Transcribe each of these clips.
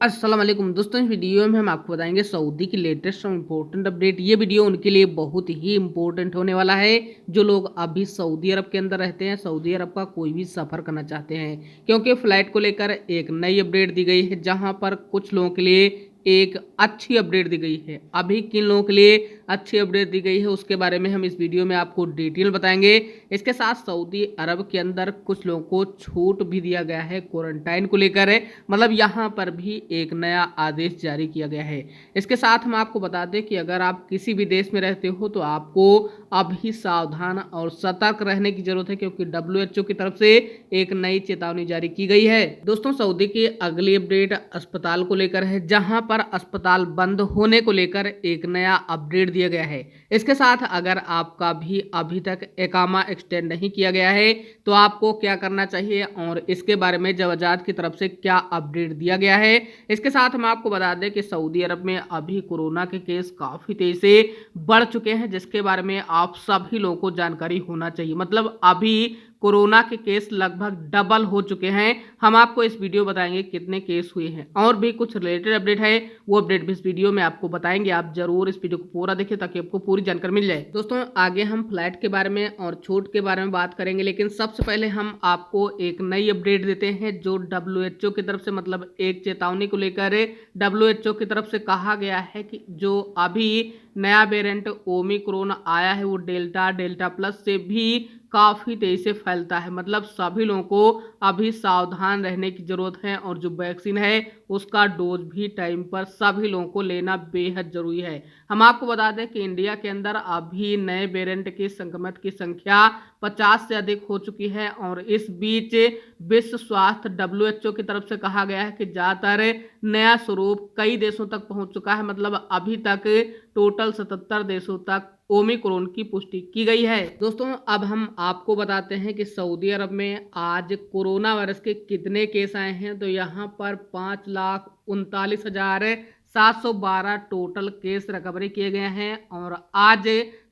अस्सलाम वालेकुम दोस्तों, इस वीडियो में हम आपको बताएंगे सऊदी की लेटेस्ट और इम्पोर्टेंट अपडेट। ये वीडियो उनके लिए बहुत ही इम्पोर्टेंट होने वाला है जो लोग अभी सऊदी अरब के अंदर रहते हैं, सऊदी अरब का कोई भी सफ़र करना चाहते हैं, क्योंकि फ़्लाइट को लेकर एक नई अपडेट दी गई है जहां पर कुछ लोगों के लिए एक अच्छी अपडेट दी गई है। अभी किन लोगों के लिए अच्छी अपडेट दी गई है उसके बारे में हम इस वीडियो में आपको डिटेल बताएंगे। इसके साथ सऊदी अरब के अंदर कुछ लोगों को छूट भी दिया गया है क्वारंटाइन को लेकर, मतलब यहाँ पर भी एक नया आदेश जारी किया गया है। इसके साथ हम आपको बता दें कि अगर आप किसी भी देश में रहते हो तो आपको अभी सावधान और सतर्क रहने की जरूरत है, क्योंकि WHO की तरफ से एक नई चेतावनी जारी की गई है। दोस्तों, सऊदी की अगली अपडेट अस्पताल को लेकर है, जहां पर अस्पताल बंद होने को लेकर एक नया अपडेट दिया गया है। इसके साथ अगर आपका भी अभी तक इकामा एक्सटेंड नहीं किया गया है तो आपको क्या करना चाहिए और इसके बारे में जवाजात की तरफ से क्या अपडेट दिया गया है। इसके साथ हम आपको बता दें कि सऊदी अरब में अभी कोरोना के केस काफ़ी तेजी से बढ़ चुके हैं, जिसके बारे में आप सभी लोगों को जानकारी होना चाहिए। मतलब अभी कोरोना के केस लगभग डबल हो चुके हैं। हम आपको इस वीडियो बताएंगे कितने केस हुए हैं और भी कुछ रिलेटेड अपडेट है, वो अपडेट भी इस वीडियो में आपको बताएंगे। आप जरूर इस वीडियो को पूरा देखिए ताकि आपको पूरी जानकारी मिल जाए। दोस्तों, आगे हम फ्लाइट के बारे में और छूट के बारे में बात करेंगे, लेकिन सबसे पहले हम आपको एक नई अपडेट देते हैं जो WHO की तरफ से, मतलब एक चेतावनी को लेकर WHO की तरफ से कहा गया है कि जो अभी नया वेरिएंट ओमिक्रॉन आया है वो डेल्टा प्लस से भी काफ़ी तेज़ी से फैलता है। मतलब सभी लोगों को अभी सावधान रहने की ज़रूरत है और जो वैक्सीन है उसका डोज भी टाइम पर सभी लोगों को लेना बेहद ज़रूरी है। हम आपको बता दें कि इंडिया के अंदर अभी नए वेरिएंट के संक्रमित की संख्या 50 से अधिक हो चुकी है और इस बीच विश्व स्वास्थ्य WHO की तरफ से कहा गया है कि ज़्यादातर नया स्वरूप कई देशों तक पहुंच चुका है। मतलब अभी तक टोटल 77 देशों तक ओमिक्रॉन की पुष्टि की गई है। दोस्तों, अब हम आपको बताते हैं कि सऊदी अरब में आज कोरोना वायरस के कितने केस आए हैं। तो यहाँ पर 5,39,712 टोटल केस रिकवरी किए गए हैं और आज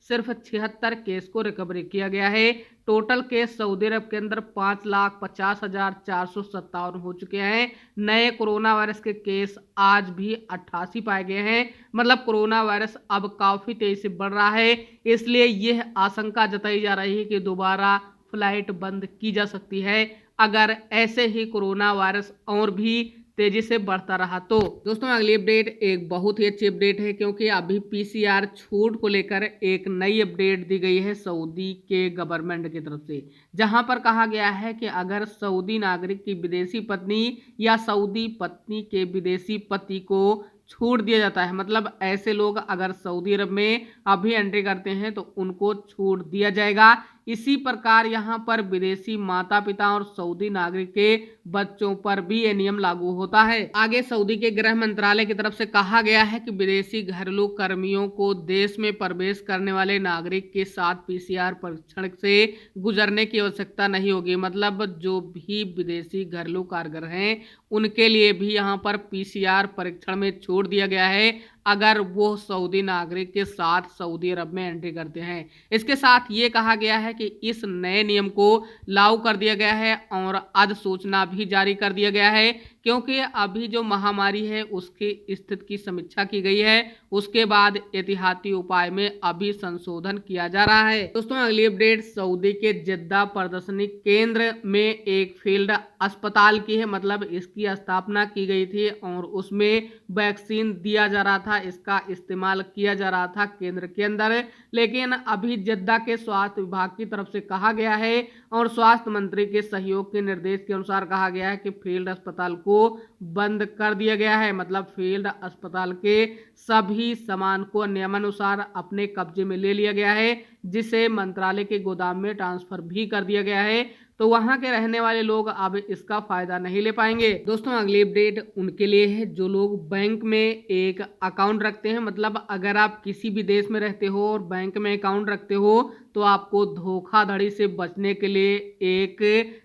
सिर्फ 76 केस को रिकवरी किया गया है। टोटल केस सऊदी अरब के अंदर 5,50,457 हो चुके हैं। नए कोरोना वायरस के केस आज भी 88 पाए गए हैं। मतलब कोरोना वायरस अब काफ़ी तेजी से बढ़ रहा है, इसलिए यह आशंका जताई जा रही है कि दोबारा फ्लाइट बंद की जा सकती है अगर ऐसे ही कोरोना वायरस और भी तेजी से बढ़ता रहा तो। दोस्तों, अगली अपडेट एक बहुत ही अच्छी अपडेट है, क्योंकि अभी PCR छूट को लेकर एक नई अपडेट दी गई है सऊदी के गवर्नमेंट की तरफ से, जहां पर कहा गया है कि अगर सऊदी नागरिक की विदेशी पत्नी या सऊदी पत्नी के विदेशी पति को छूट दिया जाता है, मतलब ऐसे लोग अगर सऊदी अरब में अभी एंट्री करते हैं तो उनको छूट दिया जाएगा। इसी प्रकार यहाँ पर विदेशी माता पिता और सऊदी नागरिक के बच्चों पर भी ये नियम लागू होता है। आगे सऊदी के गृह मंत्रालय की तरफ से कहा गया है कि विदेशी घरेलू कर्मियों को देश में प्रवेश करने वाले नागरिक के साथ PCR परीक्षण से गुजरने की आवश्यकता नहीं होगी। मतलब जो भी विदेशी घरेलू कारीगर हैं उनके लिए भी यहाँ पर PCR परीक्षण में छोड़ दिया गया है अगर वो सऊदी नागरिक के साथ सऊदी अरब में एंट्री करते हैं। इसके साथ ये कहा गया है कि इस नए नियम को लागू कर दिया गया है और अधिसूचना भी जारी कर दिया गया है, क्योंकि अभी जो महामारी है उसकी स्थिति की समीक्षा की गई है। उसके बाद एहतियाती उपाय में अभी संशोधन किया जा रहा है। दोस्तों, अगली अपडेट सऊदी के जिद्दा प्रदर्शनी केंद्र में एक फील्ड अस्पताल की है। मतलब इसकी स्थापना की गई थी और उसमें वैक्सीन दिया जा रहा था, इसका इस्तेमाल किया जा रहा था केंद्र के अंदर। लेकिन अभी जिद्दा के स्वास्थ्य विभाग की तरफ से कहा गया है और स्वास्थ्य मंत्री के सहयोग के निर्देश के अनुसार कहा गया है कि फील्ड अस्पताल को बंद कर दिया गया है। मतलब फील्ड अस्पताल के सभी सामान को नियमानुसार अपने कब्जे में ले लिया गया है, जिसे मंत्रालय के गोदाम में ट्रांसफर भी कर दिया गया है। तो वहां के रहने वाले लोग अब इसका फायदा नहीं ले पाएंगे। दोस्तों, अगली अपडेट उनके लिए है जो लोग बैंक में एक अकाउंट रखते हैं। मतलब अगर आप किसी भी देश में रहते हो और बैंक में अकाउंट रखते हो तो तो आपको धोखाधड़ी से बचने के लिए एक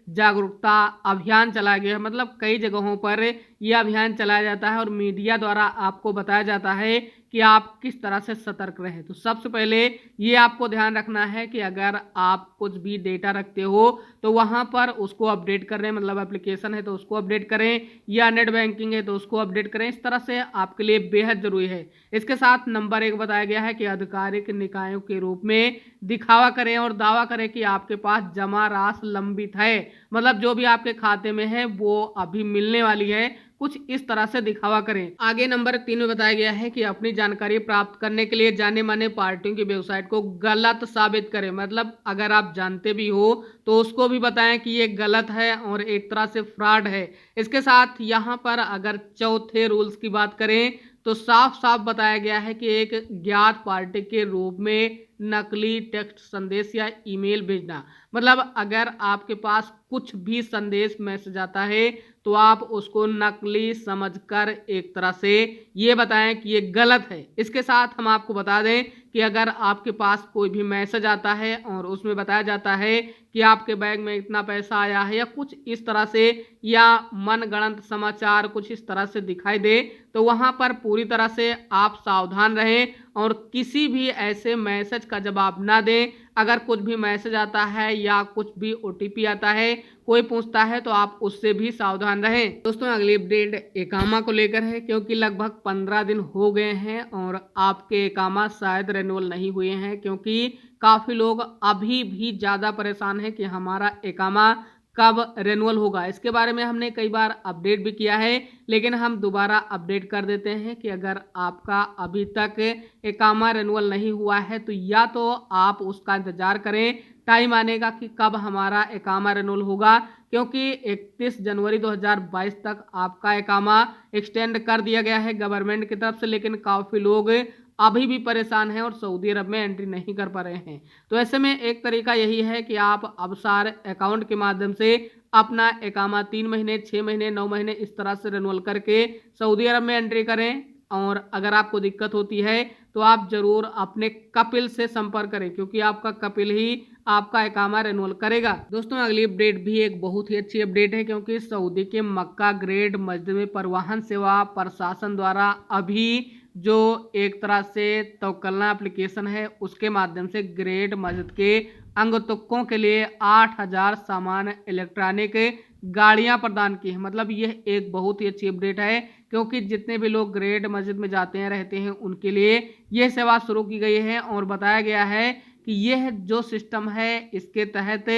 जागरूकता अभियान चलाया गया है। मतलब कई जगहों पर यह अभियान चलाया जाता है और मीडिया द्वारा आपको बताया जाता है कि आप किस तरह से सतर्क रहें। तो सबसे पहले ये आपको ध्यान रखना है कि अगर आप कुछ भी डेटा रखते हो तो वहाँ पर उसको अपडेट करें, मतलब एप्लीकेशन है तो उसको अपडेट करें या नेट बैंकिंग है तो उसको अपडेट करें। इस तरह से आपके लिए बेहद जरूरी है। इसके साथ नंबर 1 बताया गया है कि आधिकारिक निकायों के रूप में दिखावा करें और दावा करें कि आपके पास जमा राशि लंबित है, मतलब जो भी आपके खाते में है वो अभी मिलने वाली है, कुछ इस तरह से दिखावा करें। आगे नंबर 3 में बताया गया है कि अपनी जानकारी प्राप्त करने के लिए जाने माने पार्टियों की वेबसाइट को गलत साबित करें। मतलब अगर आप जानते भी हो तो उसको भी बताएं कि ये गलत है और एक तरह से फ्रॉड है। इसके साथ यहाँ पर अगर चौथे रूल्स की बात करें तो साफ साफ बताया गया है कि एक ज्ञात पार्टी के रूप में नकली टेक्स्ट संदेश या ईमेल भेजना, मतलब अगर आपके पास कुछ भी संदेश मैसेज आता है तो आप उसको नकली समझकर एक तरह से ये बताएं कि ये गलत है। इसके साथ हम आपको बता दें कि अगर आपके पास कोई भी मैसेज आता है और उसमें बताया जाता है कि आपके बैंक में इतना पैसा आया है या कुछ इस तरह से, या मनगढ़ंत समाचार कुछ इस तरह से दिखाई दे, तो वहां पर पूरी तरह से आप सावधान रहें और किसी भी ऐसे मैसेज का जवाब ना दें। अगर कुछ भी मैसेज आता है या कुछ भी ओटीपी आता है, कोई पूछता है, तो आप उससे भी सावधान रहें। दोस्तों अगली अपडेट एकामा को लेकर है, क्योंकि लगभग 15 दिन हो गए हैं और आपके एकामा शायद रेन्युअल नहीं हुए हैं, क्योंकि काफ़ी लोग अभी भी ज़्यादा परेशान हैं कि हमारा एकामा कब रेन्युअल होगा। इसके बारे में हमने कई बार अपडेट भी किया है, लेकिन हम दोबारा अपडेट कर देते हैं कि अगर आपका अभी तक एकामा रेन्युअल नहीं हुआ है तो या तो आप उसका इंतज़ार करें टाइम आने का कि कब हमारा एकामा रेन्युअल होगा, क्योंकि 31 जनवरी 2022 तक आपका एकामा एक्सटेंड कर दिया गया है गवर्नमेंट की तरफ से, लेकिन काफ़ी लोग अभी भी परेशान हैं और सऊदी अरब में एंट्री नहीं कर पा रहे हैं। तो ऐसे में एक तरीका यही है कि आप अबसार अकाउंट के माध्यम से अपना एकामा 3 महीने, 6 महीने, 9 महीने इस तरह से रिन्यूअल करके सऊदी अरब में एंट्री करें। और अगर आपको दिक्कत होती है तो आप जरूर अपने कपिल से संपर्क करें, क्योंकि आपका कपिल ही आपका एकामा रिन्यूअल करेगा। दोस्तों अगली अपडेट भी एक बहुत ही अच्छी अपडेट है, क्योंकि सऊदी के मक्का ग्रेड मस्जिद में परिवहन सेवा प्रशासन द्वारा अभी जो एक तरह से तवक्कलना एप्लीकेशन है उसके माध्यम से ग्रेड मस्जिद के अंगतुक्कों के लिए 8000 सामान्य इलेक्ट्रॉनिक गाड़ियां प्रदान की है। मतलब यह एक बहुत ही अच्छी अपडेट है, क्योंकि जितने भी लोग ग्रेड मस्जिद में जाते हैं रहते हैं उनके लिए यह सेवा शुरू की गई है। और बताया गया है कि यह जो सिस्टम है इसके तहत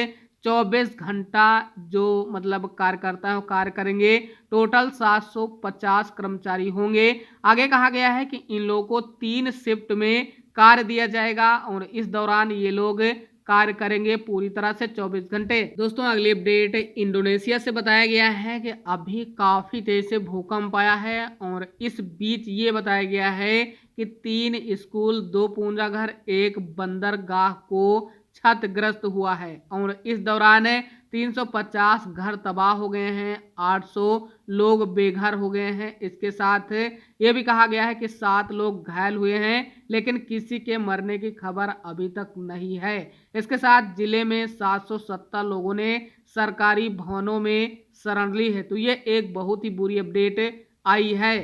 24 घंटा जो मतलब कार्यकर्ता है वो कार्य करेंगे। टोटल 750 कर्मचारी होंगे। आगे कहा गया है कि इन लोगों को 3 शिफ्ट में कार्य दिया जाएगा और इस दौरान ये लोग कार्य करेंगे पूरी तरह से 24 घंटे। दोस्तों अगली अपडेट इंडोनेशिया से बताया गया है कि अभी काफी तेज से भूकंप आया है और इस बीच ये बताया गया है कि 3 स्कूल, 2 पूजा घर, 1 बंदरगाह को क्षतिग्रस्त हुआ है और इस दौरान 350 घर तबाह हो गए हैं, 800 लोग बेघर हो गए हैं। इसके साथ ये भी कहा गया है कि 7 लोग घायल हुए हैं, लेकिन किसी के मरने की खबर अभी तक नहीं है। इसके साथ जिले में 770 लोगों ने सरकारी भवनों में शरण ली है। तो ये एक बहुत ही बुरी अपडेट आई है।